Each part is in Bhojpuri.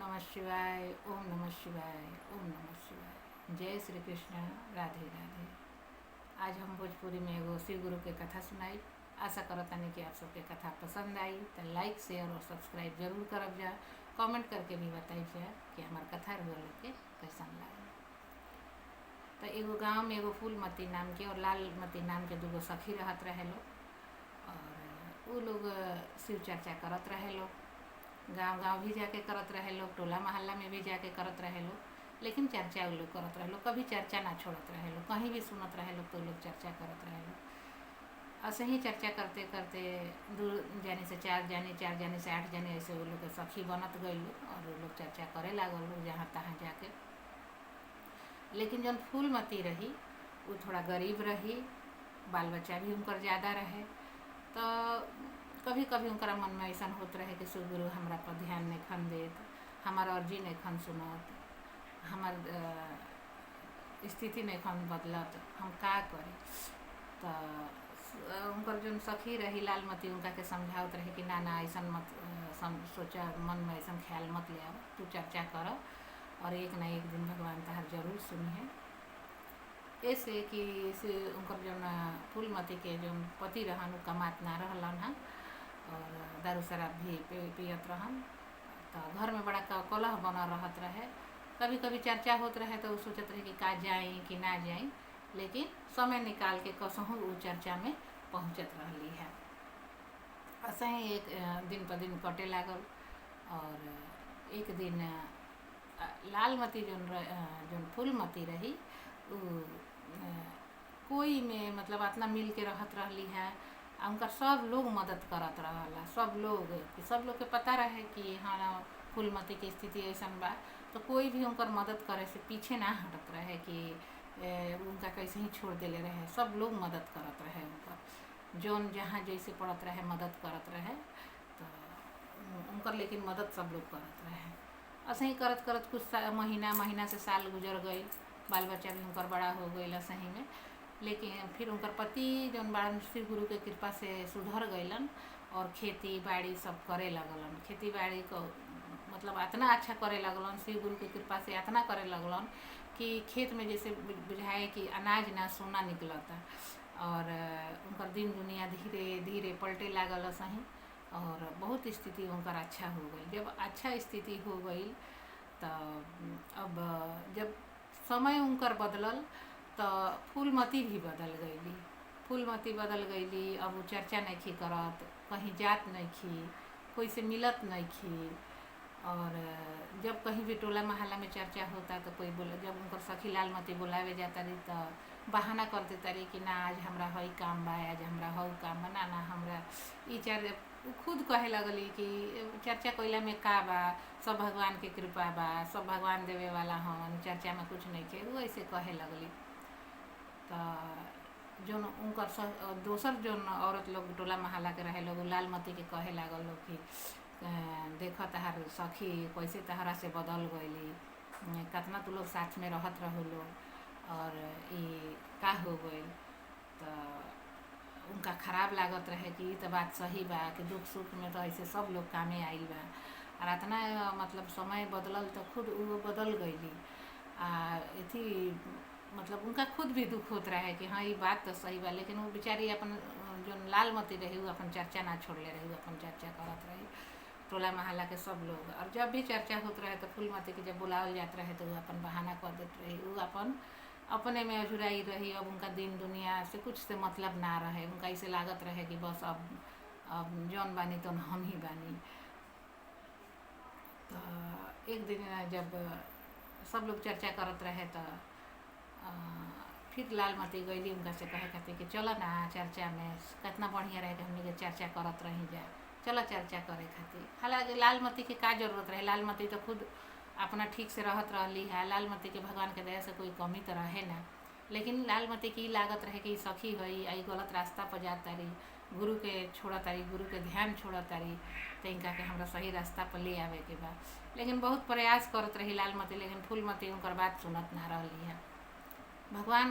नमः शिवाय। ओम नमः शिवाय। ओम नमः शिवाय। जय श्री कृष्ण। राधे राधे। आज हम भोजपुरी में एगो शिव गुरु के कथा सुनाई। आशा करतानी कि आप सबके कथा पसंद आई तो लाइक शेयर और सब्सक्राइब जरूर करब जा। कमेंट करके भी बताई जा कि हमार कथा रोल के कैसन लागे। तो एगो गांव में एगो फूलमती नाम के और लालमती नाम के दूगो सखी रहत रहे लोग और उ लोग शिव चर्चा करत रहे लोग। गांव गांव भी जाके करत रहे लोग, टोला मोहल्ला में भी जाके करत रहे लोग, लेकिन चर्चा उ लोग करत रहे लोग, कभी चर्चा ना छोड़त रहे लोग। कहीं भी सुनत रहे लोग तो लोग चर्चा करत रहे लोग। ऐसे ही चर्चा करते करते 2 जाने से 4 जाने, 4 जाने से 8 जाने, ऐसे वो लोग के सखी बनत गए लोग और वो लोग चर्चा करे लागल लोग जहाँ तहाँ जाके। लेकिन जब फूलमती रही वो थोड़ा गरीब रही, बाल बच्चा भी उनकर ज़्यादा रहे, तो कभी कभी उनका मन में ऐसा होत रहे कि शिव गुरु हमरा पर ध्यान नहीं खन देत, हमार अर्जी नहीं खन सुनत, हमार स्थिति नहीं खन बदलत, हम का करें। तो उनकर जो सखी रही लालमती उनका के समझावत रहे कि ना ना ऐसा मत सोचा, मन में ऐसा ख्याल मत ले आओ, तू चर्चा कर और एक ना एक दिन भगवान तहार जरूर सुनिए। ऐसे कि उनकर जो फूलमती के जो पति रहन कमात ना रहलन है और दारू शराब भी पियत रहन, तो घर में बड़ा कलह बना रहत रहे। कभी कभी चर्चा होत रहे तो सोचत रहे कि का जाई कि ना जाई, लेकिन समय निकाल के कसहूँ वो चर्चा में पहुँचत रहली है। ऐसे ही एक दिन पर दिन कटे लागल और एक दिन लालमती जो फूलमती रही कोई में मतलब इतना मिल के रहत रहली है। उनका सब लोग मदद करत रहला, सब लोग के पता रहे कि हाँ फूलमती की स्थिति ऐसा बा, तो कोई भी उनकर मदद करे से पीछे ना हटत रहे कि उनका कैसे ही छोड़ देले रहे। सब लोग मदद करत रहे, उनका जौन जहाँ जैसे पड़त रहे मदद करत रहे। तो उनकर लेकिन मदद सब लोग करत रहे। ऐसे ही करत करत कुछ महीना से साल गुजर गई, बाल बच्चा भी उनकर बड़ा हो गई सही में। लेकिन फिर उनकर पति जौन बड़न शिव गुरु के कृपा से सुधर गईलन और खेती बाड़ी सब करे लगलन। खेती बाड़ी को मतलब इतना अच्छा करे लगलन, शिव गुरु के कृपा से इतना करे लगलन कि खेत में जैसे बुझाए कि अनाज ना सोना निकलता। और उनकर दिन दुनिया धीरे धीरे पलटे लागल सही और बहुत स्थिति उनकर अच्छा हो गई। जब अच्छा स्थिति हो गई तो अब जब समय उनकर बदलल तो फूलमती भी बदल गईली। फूलमती बदल गईली, अब वो चर्चा नहीं खी करत, कहीं जात नहीं खी, कोई से मिलत नहीं खी। और जब कहीं भी टोला मोहल्ला में चर्चा होता तो कोई बोले, जब उनकर सखी लालमती बुलावे जाता रही तो बहाना कर देता रही कि ना आज हमरा हई काम बा, आज हमरा हऊ काम बा, ना ना हमरा ई खुद कहे लगली कि चर्चा कइला में का बा, सब भगवान के कृपा बा, सब भगवान देवे वाला हन, चर्चा में कुछ नहीं के, वो ऐसे कहे लगली। तो जो उनकर दोसर जो औरत लोग टोला मोहल्ला के रहे लोग लालमती के कहे लागल लोग कि देख तहार सखी कैसे तहरा से बदल गईली, कितना तू लोग साथ में रहत रहो लोग और ये का हो गई। तो उनका खराब लागत रहे कि तो बात सही बा कि दुख सुख में तो ऐसे सब लोग कामे आइल बा और इतना मतलब समय बदलल तो खुद वो बदल गईली। इथी मतलब उनका खुद भी दुख होत रहे कि हाँ ये बात तो सही बा, लेकिन वो बेचारी अपन जो लालमती रही वो अपन चर्चा ना छोड़ले रही, वो अपन चर्चा करत रही टोला मोहल्ला के सब लोग। और जब भी चर्चा होत रहे तो फूलमती के जब बुलावल जात रहे तो वो अपन बहाना कर देत रही, वो अपन अपने में अझुराई रही। अब उनका दिन दुनिया से कुछ से मतलब ना रहे, उनका ऐसे लागत रहे कि बस अब जौन बानी तो हम ही बानी। तो एक दिन जब सब लोग चर्चा करत रहे तो फिर लालमती गईली उनका से कहे खातिर कि चलो ना चर्चा में, कितना बढ़िया रहे कि हमने के चर्चा करत रही जा, चलो चर्चा करे खातिर। हालांकि लालमती की का जरूरत रहे, लालमती तो खुद अपना ठीक से रहत रहली है। लालमती के भगवान के दया से कोई कमी तो रहे ना, लेकिन लालमती की लागत रहे कि सखी हई आई गलत रास्ता पर जात तारी, गुरु के छोड़ा तारी, गुरु के ध्यान छोड़ा तारी, तो इनका के हमरा सही रास्ता पर ले आवे के बा। लेकिन बहुत प्रयास करत रही लालमती, लेकिन फूलमती उनकर बात सुनत ना रहली है। भगवान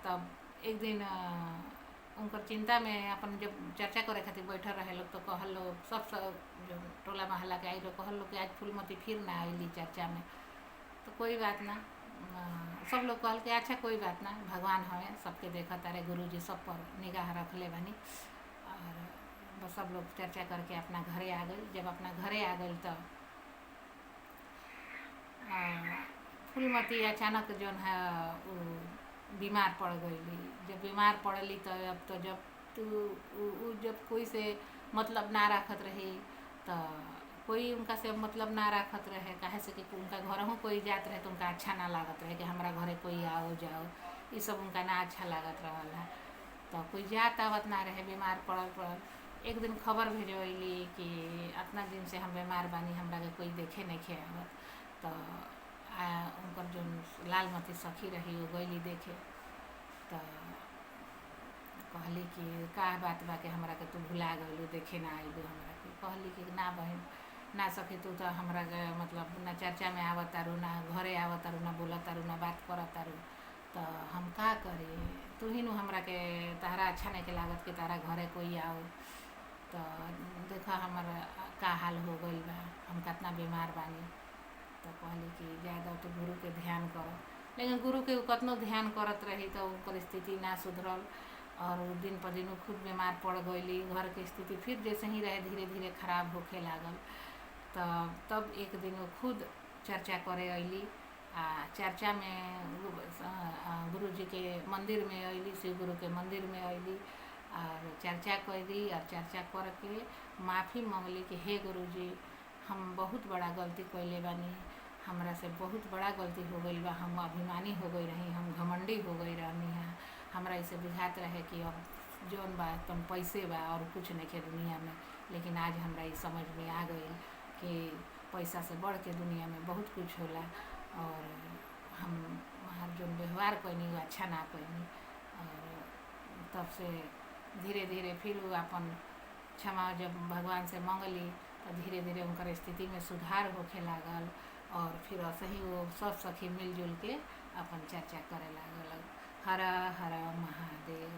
तब एक दिन उनकर चिंता में अपन जब चर्चा करे खातिर बैठल रहे लोग तो कहल लोग सब जो टोला मोहल्ला के आई लोग कहल लोग कि आज फूलमती फिर ना आइली चर्चा में। तो कोई बात ना, सब लोग कहल कि अच्छा कोई बात ना, भगवान हमें सबके देखा तारे, गुरु जी सब पर निगाह रख ले बनी। और बस सब लोग चर्चा करके अपना घरे आ गई। जब अपना घरे आ गई तो फूलमती अचानक जो है वो बीमार पड़ गई। जब बीमार पड़ली तो अब तो जब जब कोई से मतलब ना रखत रही तो कोई उनका से मतलब ना रखत रहे, काहे से कि उनका घर में कोई जात रहे तो उनका अच्छा ना लागत रहे कि हमारा घरे कोई आओ जाओ, ये सब उनका ना अच्छा लागत रहा। तो कोई जात आवत ना रहे, बीमार पड़ल। एक दिन खबर भेजवैली कि इतना दिन से हम बीमार बानी, हमरा के कोई देखे नहीं आवत। तो उनकर जो लालमती सखी रही वो गईली देखे। तो कहली कि का बात बा कि हमरा के तू भुला गइलू, देखे ना आइलू हमरा के। कहली कि ना बहन ना सखी, तू तो हमरा के मतलब ना चर्चा में आवत तारू, ना घरे आवत तारू, ना बोलत तारू, ना बात करत तारू, तो हम का करी? तू ही नु हमरा के, तहरा अच्छा नहीं के लागत कि तारा घरे कोई आओ। तो देखा हमारा का हाल हो गई बा, हम कितना बीमार बानी। तो कहली कि ज़्यादा तो गुरु के ध्यान करो। लेकिन गुरु के कतनो ध्यान करत रही तो उनकर स्थिति ना सुधरल और दिन पर दिन खुद बीमार पड़ गईली। घर के स्थिति फिर जैसे ही रहे धीरे धीरे खराब होखे लागल। तो तब एक दिन वो खुद चर्चा करे अइली। चर्चा में गुरु जी के मंदिर में अइली, शिव गुरु के मंदिर में अइली और चर्चा कैली। और चर्चा करके माफ़ी मांगली कि हे गुरु जी, हम बहुत बड़ा गलती कैले बानी, हमरा से बहुत बड़ा गलती हो गई बा, हम अभिमानी हो गई रही, हम घमंडी हो गई रहनी है। हमरा इसे बुझात रहे कि अब जौन बा तुम पैसे बा और कुछ नहीं के दुनिया में। लेकिन आज हमरा ये समझ में आ गई कि पैसा से बढ़ के दुनिया में बहुत कुछ होला और हम हमार जो व्यवहार कैनी वो अच्छा ना कैनी। और तब से धीरे धीरे फिर वो अपन क्षमा जब भगवान से मंगली तो धीरे धीरे उनकर स्थिति में सुधार होखे लागल। और फिर ऐसे ही वो सब सखी मिलजुल के अपन चर्चा करे लागल। हर हर महादेव।